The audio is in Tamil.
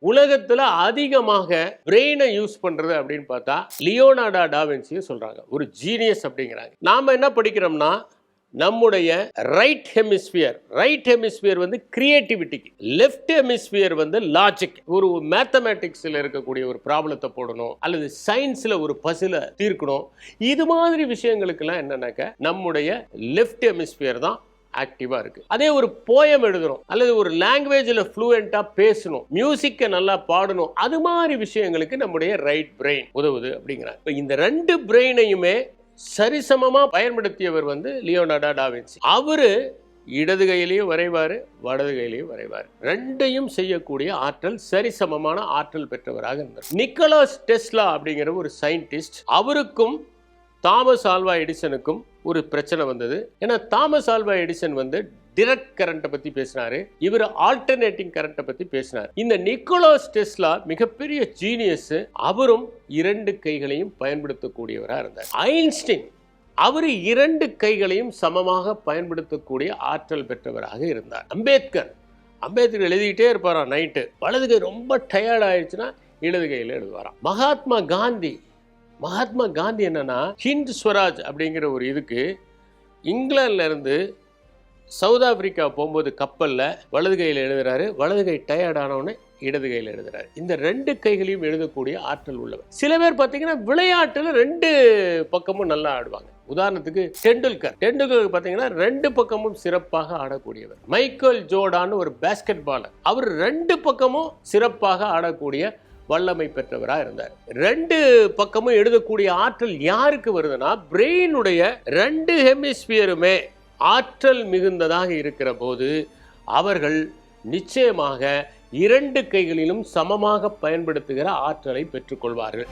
உலகத்துல அதிகமாக பிரெயினை யூஸ் பண்றது அப்படின்னு பார்த்தா லியோனார்டோ டா வின்சியை சொல்றாங்க. ஒரு ஜீனியஸ் அப்படிங்கிறாங்க. நாம என்ன படிக்கிறோம்னா நம்முடைய ரைட் ஹெமிஸ்பியர் வந்து கிரியேட்டிவிட்டிக்கு, லெஃப்ட் ஹெமிஸ்பியர் வந்து லாஜிக். ஒரு மேத்தமேட்டிக்ஸ்ல இருக்கக்கூடிய ஒரு ப்ராப்ளத்தை போடணும் அல்லது சயின்ஸ்ல ஒரு பசில தீர்க்கணும், இது மாதிரி விஷயங்களுக்கெல்லாம் என்னன்னாக்க நம்முடைய லெஃப்ட் ஹெமிஸ்பியர் தான் ஆக்டிவா இருக்கு. அதே ஒரு போயம் எழுதணும் அல்லது ஒரு லாங்குவேஜ்ல ஃப்ளூயண்டா பேசணும், மியூசிக்கை நல்லா பாடணும், அது மாதிரி விஷயங்களுக்கு நம்முடைய ரைட் பிரெயின் உதவுது அப்படிங்கிறாங்க. இந்த ரெண்டு பிரெயினையுமே சரிசமமா பயன்படுத்தியவர் வந்து லியோனார்டோ டா வின்சி. அவரு இடது கையிலையும் வரைவாரு, வலது கையிலையும் வரைவாரு. ரெண்டையும் செய்யக்கூடிய ஆற்றல், சரிசமமான ஆற்றல் பெற்றவராக இருந்தார். நிக்கோலாஸ் டெஸ்லா அப்படிங்கிற ஒரு சயின்டிஸ்ட், அவருக்கும் தாமஸ் ஆல்வா எடிசனுக்கும் ஒரு பிரச்சனை வந்தது. ஏன்னா தாமஸ் ஆல்வா எடிசன் வந்து டிரெக்ட் கரண்ட்டை பத்தி பேசினாரு, இவர் ஆல்டர்னேட்டிங் கரண்ட்டை பத்தி பேசினார். இந்த நிக்கோலாஸ் டெஸ்லா மிகப்பெரிய ஜீனியஸ், அவரும் இரண்டு கைகளையும் பயன்படுத்தக்கூடியவராக இருந்தார். ஐன்ஸ்டீன் அவர் இரண்டு கைகளையும் சமமாக பயன்படுத்தக்கூடிய ஆற்றல் பெற்றவராக இருந்தார். அம்பேத்கர் எழுதிக்கிட்டே இருப்பாராம் நைட்டு, வலது கை ரொம்ப டயர்ட் ஆயிடுச்சுன்னா இடது கையில் எழுதுவாராம். மகாத்மா காந்தி என்னன்னா ஹிண்ட் ஸ்வராஜ் அப்படிங்கிற ஒரு இதுக்கு இங்கிலாந்துல இருந்து சவுத் ஆப்பிரிக்கா போகும்போது கப்பல்ல வலது கையில் எழுதுறாரு, வலது கை டயர்ட் ஆனவொடனே இடது கையில் எழுதுறாரு. இந்த ரெண்டு கைகளையும் எழுதக்கூடிய ஆற்றல் உள்ளவர். சில பேர் பார்த்தீங்கன்னா விளையாட்டுல ரெண்டு பக்கமும் நல்லா ஆடுவாங்க. உதாரணத்துக்கு டெண்டுல்கர் பார்த்தீங்கன்னா ரெண்டு பக்கமும் சிறப்பாக ஆடக்கூடியவர். மைக்கேல் ஜோர்டான் ஒரு பேஸ்கெட் பாலர், அவர் ரெண்டு பக்கமும் சிறப்பாக ஆடக்கூடிய வல்லமை பெற்றவராக இருந்தார். ரெண்டு பக்கமும் எழுதக்கூடிய ஆற்றல் யாருக்கு வருதுன்னா, பிரெயினுடைய ரெண்டு ஹெமிஸ்பியருமே ஆற்றல் மிகுந்ததாக இருக்கிற போது அவர்கள் நிச்சயமாக இரண்டு கைகளிலும் சமமாக பயன்படுத்துகிற ஆற்றலை பெற்றுக்கொள்வார்கள்.